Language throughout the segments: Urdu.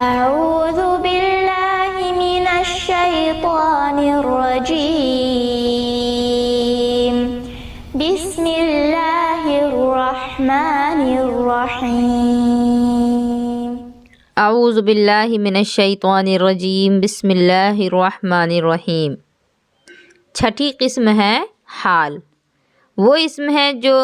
أعوذ بالله من الشيطان الرجيم بسم الله الرحمن الرحيم اعوذ باللہ من الشیطان الرجیم بسم اللہ الرحمن الرحیم۔ چھٹی قسم ہے حال۔ وہ اسم ہے جو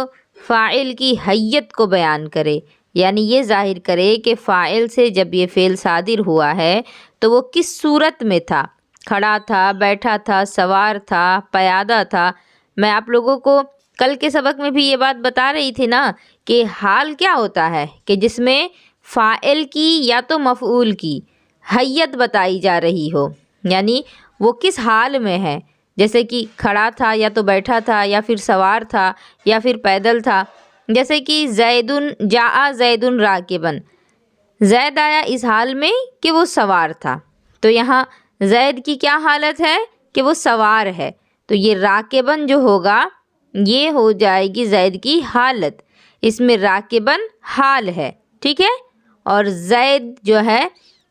فاعل کی حیت کو بیان کرے، یعنی یہ ظاہر کرے کہ فاعل سے جب یہ فعل صادر ہوا ہے تو وہ کس صورت میں تھا، کھڑا تھا، بیٹھا تھا، سوار تھا، پیادہ تھا۔ میں آپ لوگوں کو کل کے سبق میں بھی یہ بات بتا رہی تھی نا کہ حال کیا ہوتا ہے کہ جس میں فاعل کی یا تو مفعول کی حیت بتائی جا رہی ہو، یعنی وہ کس حال میں ہے، جیسے کہ کھڑا تھا یا تو بیٹھا تھا یا پھر سوار تھا یا پھر پیدل تھا۔ جیسے کہ جاء زید راکباً، زید آیا اس حال میں کہ وہ سوار تھا، تو یہاں زید کی کیا حالت ہے کہ وہ سوار ہے، تو یہ راکباً جو ہوگا یہ ہو جائے گی زید کی حالت، اس میں راکباً حال ہے، ٹھیک ہے۔ اور زید جو ہے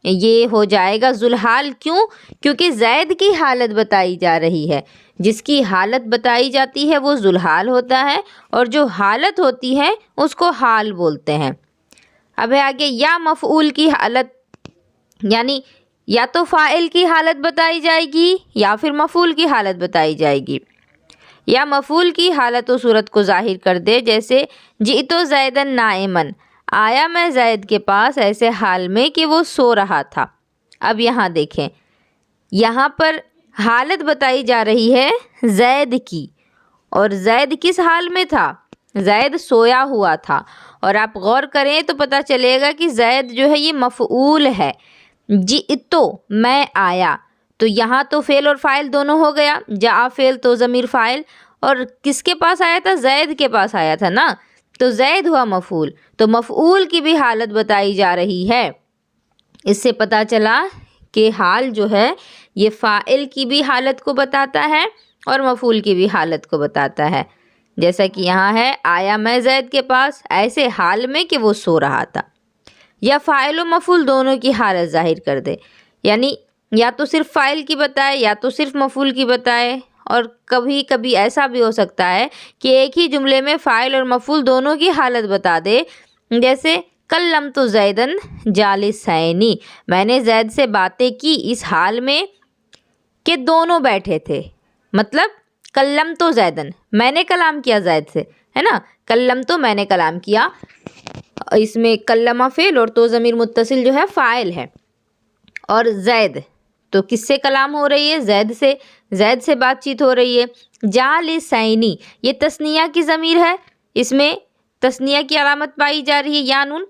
یہ ہو جائے گا ذوالحال، کیونکہ زید کی حالت بتائی جا رہی ہے، جس کی حالت بتائی جاتی ہے وہ ذوالحال ہوتا ہے، اور جو حالت ہوتی ہے اس کو حال بولتے ہیں۔ اب ہے آگے یا مفعول کی حالت، یعنی یا تو فاعل کی حالت بتائی جائے گی یا پھر مفعول کی حالت بتائی جائے گی۔ یا مفعول کی حالت و صورت کو ظاہر کر دے، جیسے جئت زیداً نائماً، آیا میں زید کے پاس ایسے حال میں کہ وہ سو رہا تھا۔ اب یہاں دیکھیں، یہاں پر حالت بتائی جا رہی ہے زید کی، اور زید کس حال میں تھا؟ زید سویا ہوا تھا، اور آپ غور کریں تو پتہ چلے گا کہ زید جو ہے یہ مفعول ہے۔ جئت میں آیا، تو یہاں تو فعل اور فاعل دونوں ہو گیا، جاء فعل تو ضمیر فاعل، اور کس کے پاس آیا تھا؟ زید کے پاس آیا تھا نا، تو زید ہوا مفعول، تو مفعول کی بھی حالت بتائی جا رہی ہے۔ اس سے پتہ چلا کہ حال جو ہے یہ فاعل کی بھی حالت کو بتاتا ہے اور مفعول کی بھی حالت کو بتاتا ہے، جیسا کہ یہاں ہے آیا میں زید کے پاس ایسے حال میں کہ وہ سو رہا تھا۔ یا فاعل و مفعول دونوں کی حالت ظاہر کر دے، یعنی یا تو صرف فاعل کی بتائے یا تو صرف مفعول کی بتائے، اور کبھی کبھی ایسا بھی ہو سکتا ہے کہ ایک ہی جملے میں فاعل اور مفعول دونوں کی حالت بتا دے، جیسے کلمت زیداً جالسین، میں نے زید سے باتیں کی اس حال میں کہ دونوں بیٹھے تھے، مطلب کلمت زیداً، میں نے کلام کیا زید سے، ہے نا، کلمت میں نے کلام کیا، اس میں کلمہ فعل اور تو ضمیر متصل جو ہے فاعل ہے، اور زید تو کس سے کلام ہو رہی ہے؟ زید سے بات چیت ہو رہی ہے۔ جالسینی یہ تثنیہ کی ضمیر ہے، اس میں تثنیہ کی علامت پائی جا رہی ہے یا نون،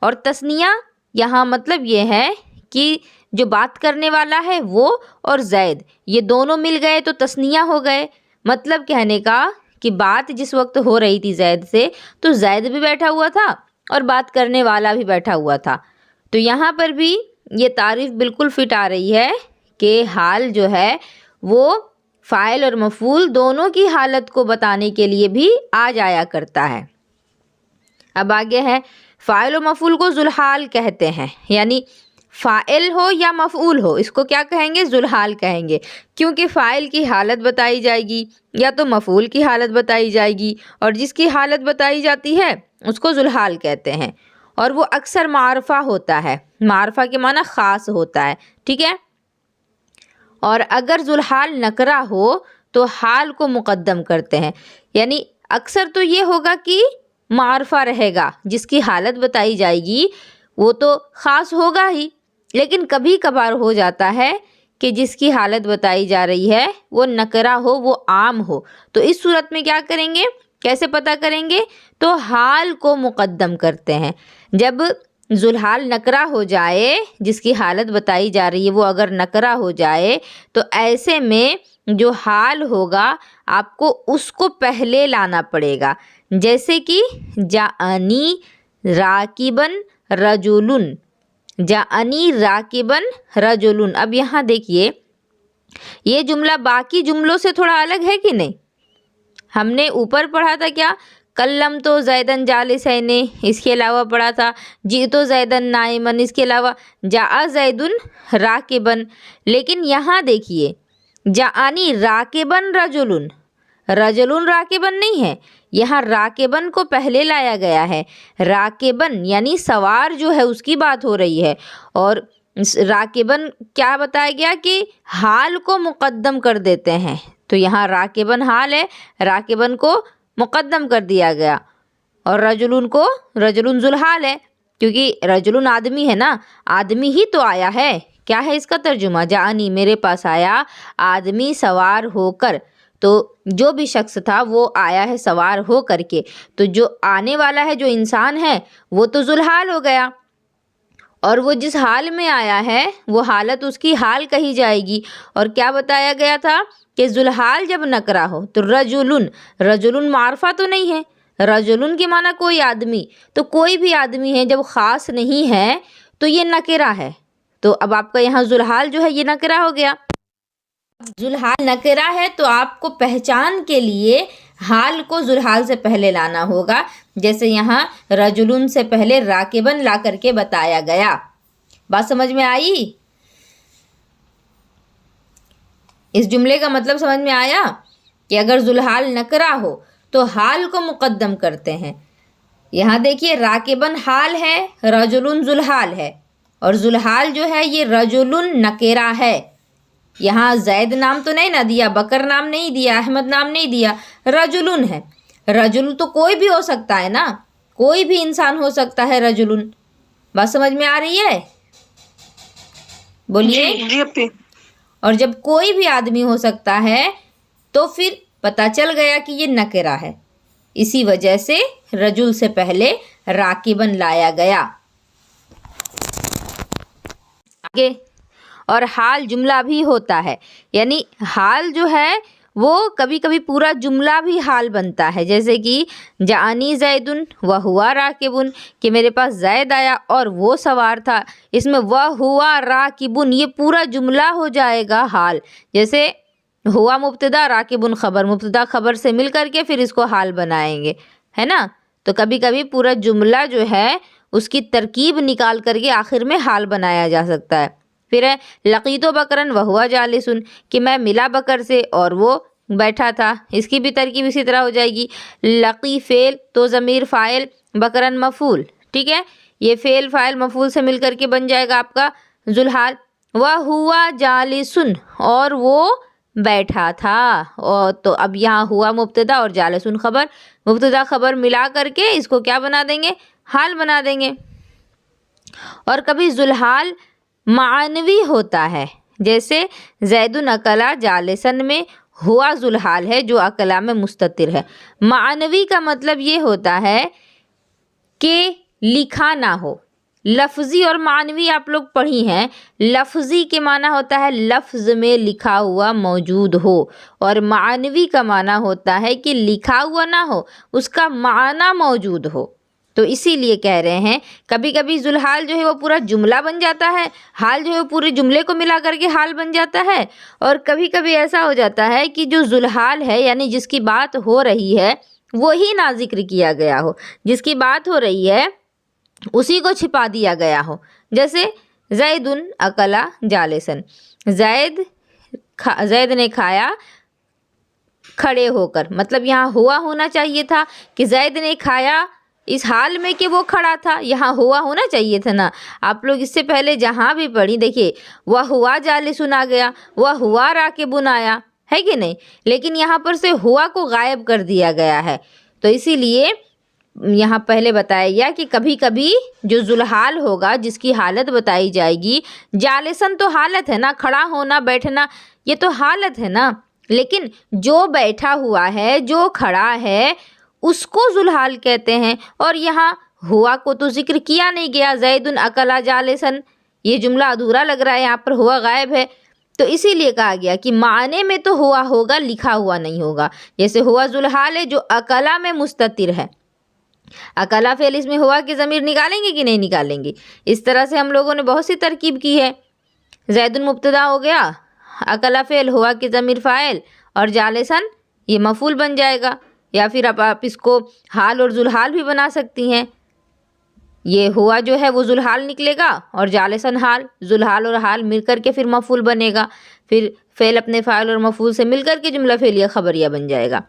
اور تثنیہ یہاں مطلب یہ ہے کہ جو بات کرنے والا ہے وہ اور زید یہ دونوں مل گئے تو تثنیہ ہو گئے، مطلب کہنے کا کہ بات جس وقت ہو رہی تھی زید سے تو زید بھی بیٹھا ہوا تھا اور بات کرنے والا بھی بیٹھا ہوا تھا، تو یہاں پر بھی یہ تعریف بالکل فٹ آ رہی ہے کہ حال جو ہے وہ فاعل اور مفعول دونوں کی حالت کو بتانے کے لیے بھی آ جایا کرتا ہے۔ اب آگے ہے فاعل و مفعول کو ذوالحال کہتے ہیں، یعنی فاعل ہو یا مفعول ہو اس کو کیا کہیں گے؟ ذوالحال کہیں گے، کیونکہ فاعل کی حالت بتائی جائے گی یا تو مفعول کی حالت بتائی جائے گی، اور جس کی حالت بتائی جاتی ہے اس کو ذوالحال کہتے ہیں، اور وہ اکثر معرفہ ہوتا ہے، معرفہ کے معنی خاص ہوتا ہے، ٹھیک ہے۔ اور اگر ذوالحال نکرہ ہو تو حال کو مقدم کرتے ہیں، یعنی اکثر تو یہ ہوگا کہ معرفہ رہے گا، جس کی حالت بتائی جائے گی وہ تو خاص ہوگا ہی، لیکن کبھی کبھار ہو جاتا ہے کہ جس کی حالت بتائی جا رہی ہے وہ نکرہ ہو، وہ عام ہو، تو اس صورت میں کیا کریں گے، کیسے پتہ کریں گے؟ تو حال کو مقدم کرتے ہیں۔ جب ذوالحال نکرہ ہو جائے، جس کی حالت بتائی جا رہی ہے وہ اگر نکرہ ہو جائے تو ایسے میں جو حال ہوگا آپ کو اس کو پہلے لانا پڑے گا، جیسے کہ جاءنی راکباً رجل، جاءنی راکباً رجل۔ اب یہاں دیکھیے یہ جملہ باقی جملوں سے تھوڑا الگ ہے کہ نہیں؟ ہم نے اوپر پڑھا تھا کیا؟ کلم تو زیدن جالسین نے اس کے علاوہ پڑھا تھا، جی تو زیدن نائمن اس کے علاوہ جاء زیدن راکبن۔ لیکن یہاں دیکھیے جاءنی راکبن رجلن، رجلن راکبن نہیں ہے، یہاں راکبن کو پہلے لایا گیا ہے، راکبن یعنی سوار جو ہے اس کی بات ہو رہی ہے، اور راکبن کیا بتایا گیا کہ حال کو مقدم کر دیتے ہیں، تو یہاں راکبن حال ہے، راکبن کو مقدم کر دیا گیا، اور رجلن کو رجلن ذوالحال ہے، کیونکہ رجلن آدمی ہے نا، آدمی ہی تو آیا ہے۔ کیا ہے اس کا ترجمہ؟ جاءنی میرے پاس آیا آدمی سوار ہو کر، تو جو بھی شخص تھا وہ آیا ہے سوار ہو کر کے، تو جو آنے والا ہے جو انسان ہے وہ تو ذوالحال ہو گیا، اور وہ جس حال میں آیا ہے وہ حالت اس کی حال کہی جائے گی۔ اور کیا بتایا گیا تھا کہ ذوالحال جب نکرہ ہو تو رجلن، رجلن معرفہ تو نہیں ہے، رجلن کے معنی کوئی آدمی، تو کوئی بھی آدمی ہے جب خاص نہیں ہے تو یہ نکرہ ہے، تو اب آپ کا یہاں ذوالحال جو ہے یہ نکرہ ہو گیا۔ ذوالحال نکرہ ہے تو آپ کو پہچان کے لیے حال کو ذوالحال سے پہلے لانا ہوگا، جیسے یہاں رجلن سے پہلے راکبن لا کر کے بتایا گیا۔ بات سمجھ میں آئی؟ اس جملے کا مطلب سمجھ میں آیا کہ اگر ذوالحال نکرہ ہو تو حال کو مقدم کرتے ہیں۔ یہاں دیکھیے راکبن حال ہے، رجلن ذوالحال ہے، اور ذوالحال جو ہے یہ رجلن نکرہ ہے۔ یہاں زید نام تو نہیں نہ دیا، بکر نام نہیں دیا، احمد نام نہیں دیا، رجلن ہے۔ رجل تو کوئی بھی ہو سکتا ہے نا، کوئی بھی انسان ہو سکتا ہے رجلن۔ بات سمجھ میں آ رہی ہے؟ بولیے۔ جی۔ اور جب کوئی بھی آدمی ہو سکتا ہے تو پھر پتہ چل گیا کہ یہ نکرہ ہے، اسی وجہ سے رجل سے پہلے راکبن لایا گیا۔ آگے، اور حال جملہ بھی ہوتا ہے، یعنی حال جو ہے وہ کبھی کبھی پورا جملہ بھی حال بنتا ہے، جیسے کہ جاءنی زیدن وہو راکبن، کہ میرے پاس زید آیا اور وہ سوار تھا، اس میں وہو راکبن یہ پورا جملہ ہو جائے گا حال، جیسے ہوا مبتدا راکبن خبر، مبتدا خبر سے مل کر کے پھر اس کو حال بنائیں گے، ہے نا؟ تو کبھی کبھی پورا جملہ جو ہے اس کی ترکیب نکال کر کے آخر میں حال بنایا جا سکتا ہے۔ پھر ہے لقیت بکرن وہو جالسن، کہ میں ملا بکر سے اور وہ بیٹھا تھا، اس کی بھی ترکیب اسی طرح ہو جائے گی۔ لقی فعل تو ضمیر فاعل، بکرن مفعول، ٹھیک ہے، یہ فعل فاعل مفعول سے مل کر کے بن جائے گا آپ کا ذوالحال۔ وہو جالسن، اور وہ بیٹھا تھا، اور تو اب یہاں ہوا مبتدا اور جالسن خبر، مبتدا خبر ملا کر کے اس کو کیا بنا دیں گے؟ حال بنا دیں گے۔ اور کبھی ذوالحال معنوی ہوتا ہے، جیسے زیدن اکلا جالسن میں ہوا ذوالحال ہے جو اکلا میں مستتر ہے۔ معنوی کا مطلب یہ ہوتا ہے کہ لکھا نہ ہو، لفظی اور معنوی آپ لوگ پڑھی ہیں، لفظی کے معنی ہوتا ہے لفظ میں لکھا ہوا موجود ہو، اور معنوی کا معنی ہوتا ہے کہ لکھا ہوا نہ ہو، اس کا معنی موجود ہو۔ تو اسی لیے کہہ رہے ہیں کبھی کبھی ذوالحال جو ہے وہ پورا جملہ بن جاتا ہے، حال جو ہے وہ پورے جملے کو ملا کر کے حال بن جاتا ہے، اور کبھی کبھی ایسا ہو جاتا ہے کہ جو ذوالحال ہے یعنی جس کی بات ہو رہی ہے وہی نہ ذکر کیا گیا ہو، جس کی بات ہو رہی ہے اسی کو چھپا دیا گیا ہو، جیسے زیدن اکلا جالسن، زید نے کھایا کھڑے ہو کر، مطلب یہاں ہوا ہونا چاہیے تھا کہ زید نے کھایا اس حال میں کہ وہ کھڑا تھا، یہاں ہوا ہونا چاہیے تھا نا۔ آپ لوگ اس سے پہلے جہاں بھی پڑھی دیکھیے وہ ہوا جالسن آ گیا، وہ ہوا راکبن آیا ہے کہ نہیں، لیکن یہاں پر سے ہوا کو غائب کر دیا گیا ہے، تو اسی لیے یہاں پہلے بتایا گیا کہ کبھی کبھی جو ذوالحال ہوگا جس کی حالت بتائی جائے گی، جالسن تو حالت ہے نا، کھڑا ہونا بیٹھنا یہ تو حالت ہے نا، لیکن جو بیٹھا ہوا ہے جو کھڑا ہے اس کو ذوالحال کہتے ہیں، اور یہاں ہوا کو تو ذکر کیا نہیں گیا، زیدن اکلا جالسن یہ جملہ ادھورا لگ رہا ہے، یہاں پر ہوا غائب ہے، تو اسی لیے کہا گیا کہ معنی میں تو ہوا ہوگا لکھا ہوا نہیں ہوگا، جیسے ہوا ذوالحال ہے جو اکلا میں مستتر ہے، اکلا فعل اس میں ہوا کہ ضمیر نکالیں گے کہ نہیں نکالیں گے، اس طرح سے ہم لوگوں نے بہت سی ترکیب کی ہے۔ زیدن مبتدا ہو گیا، اکلا فعل ہوا کہ ضمیر فاعل، اور جالسن یہ مفعول بن جائے گا، یا پھر آپ اس کو حال اور ذوالحال بھی بنا سکتی ہیں. یہ ہوا جو ہے وہ ذوالحال نکلے گا اور جالسن حال، ذوالحال اور حال مل کر کے پھر مفعول بنے گا، پھر فعل اپنے فاعل اور مفعول سے مل کر کے جملہ فعلیہ خبریہ بن جائے گا.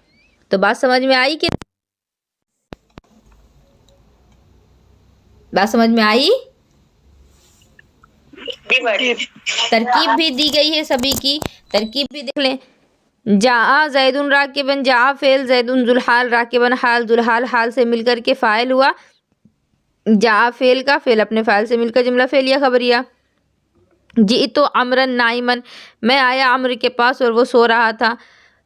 تو بات سمجھ میں آئی کہ بات سمجھ میں آئی؟ ترکیب بھی دی گئی ہے سبھی کی، ترکیب بھی دیکھ لیں. جاء زید راکبن، جاء فعل، زید ذوالحال، راکبن حال، ذوالحال حال سے مل کر کے فاعل ہوا، جاء فعل کا، فعل اپنے فاعل سے مل کر جملہ فعلیہ خبریہ. جئت عمرا نائما، میں آیا عمر کے پاس اور وہ سو رہا تھا.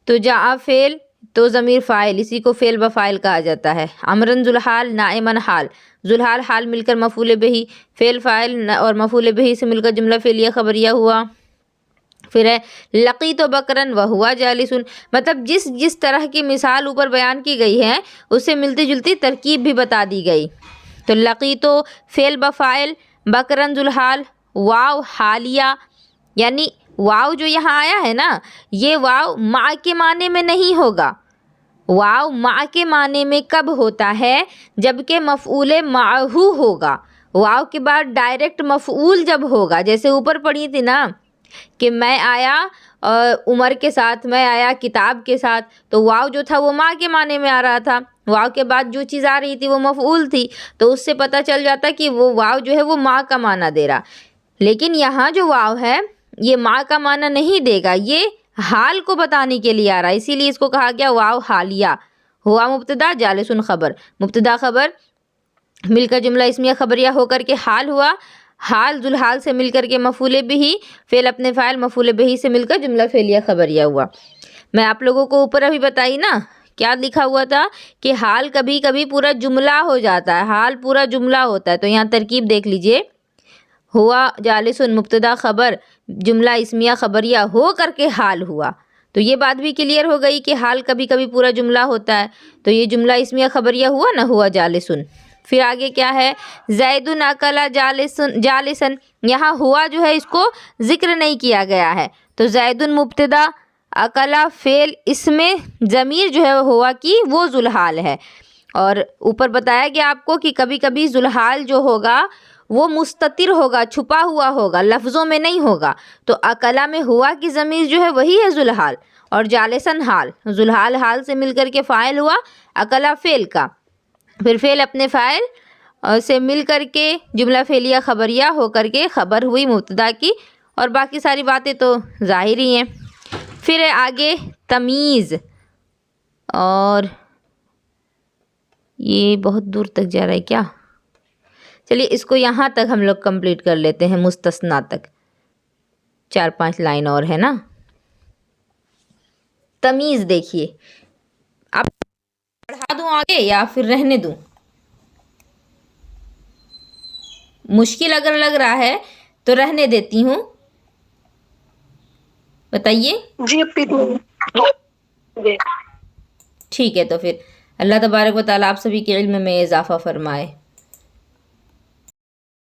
تو جاء فعل تو ضمیر فاعل، اسی کو فعل بفاعل کہا جاتا ہے. عمرن ذوالحال، نائمن حال، ذوالحال حال مل کر مفعول بہی، فعل فاعل اور مفعول بہی سے مل کر جملہ فعلیہ خبریہ ہوا. پھر ہے لقیت بکرن وہو جالسن، مطلب جس طرح کی مثال اوپر بیان کی گئی ہے اس سے ملتی جلتی ترکیب بھی بتا دی گئی. تو لقیت فعل بفاعل، بکرن ذوالحال، واو حالیہ، یعنی واو جو یہاں آیا ہے نا، یہ واو مع کے معنی میں نہیں ہوگا. واو مع کے معنی میں کب ہوتا ہے؟ جبکہ مفعول معہ ہوگا. واو کے بعد ڈائریکٹ مفعول جب ہوگا، جیسے اوپر پڑھی تھی نا کہ میں آیا عمر کے ساتھ، میں آیا کتاب کے ساتھ، تو واو جو تھا وہ مع کے معنی میں آ رہا تھا. واو کے بعد جو چیز آ رہی تھی وہ مفعول تھی، تو اس سے پتہ چل جاتا کہ وہ واو جو ہے وہ مع کا معنی دے رہا. لیکن یہاں جو واو ہے یہ مع کا معنی نہیں دے گا، یہ حال کو بتانے کے لیے آ رہا ہے، اسی لیے اس کو کہا گیا واو حالیہ. ہوا مبتدا، جالسن خبر، مبتدا خبر مل کر جملہ اسمیہ خبریہ ہو کر کے حال ہوا، حال ذوالحال سے مل کر کے مفعول بہی، فعل اپنے فاعل مفعول بہی سے مل کر جملہ فعلیہ خبریہ ہوا. میں آپ لوگوں کو اوپر ابھی بتائی نا کیا لکھا ہوا تھا کہ حال کبھی کبھی پورا جملہ ہو جاتا ہے، حال پورا جملہ ہوتا ہے. تو یہاں ترکیب دیکھ لیجئے، ہوا جالسن مبتدا خبر جملہ اسمیہ خبریہ ہو کر کے حال ہوا. تو یہ بات بھی کلیئر ہو گئی کہ حال کبھی کبھی پورا جملہ ہوتا ہے. تو یہ جملہ اسمیہ خبریہ ہوا نہ، ہوا جالسن. پھر آگے کیا ہے؟ زید اکل جالسن، یہاں ہوا جو ہے اس کو ذکر نہیں کیا گیا ہے. تو زید مبتدا، اکل فعل، اس میں ضمیر جو ہے ہوا کی وہ ذوالحال ہے. اور اوپر بتایا گیا آپ کو کہ کبھی کبھی ذوالحال جو ہوگا وہ مستتر ہوگا، چھپا ہوا ہوگا، لفظوں میں نہیں ہوگا. تو اکلا میں ہوا کی ضمیر جو ہے وہی ہے ذوالحال، اور جالسن حال، ذوالحال حال سے مل کر کے فاعل ہوا اکلا فعل کا، پھر فعل اپنے فاعل سے مل کر کے جملہ فعلیہ خبریہ ہو کر کے خبر ہوئی مبتدا کی، اور باقی ساری باتیں تو ظاہر ہی ہیں. پھر ہے آگے تمیز، اور یہ بہت دور تک جا رہا ہے کیا؟ چلیے اس کو یہاں تک ہم لوگ کمپلیٹ کر لیتے ہیں، مستثنا تک 4-5 لائن اور ہے نا. تمیز دیکھیے، اب پڑھا دوں آگے یا پھر رہنے دوں؟ مشکل اگر لگ رہا ہے تو رہنے دیتی ہوں، بتائیے. جی ٹھیک ہے، تو پھر اللہ تبارک و تعالیٰ آپ سبھی کے علم میں اضافہ فرمائے.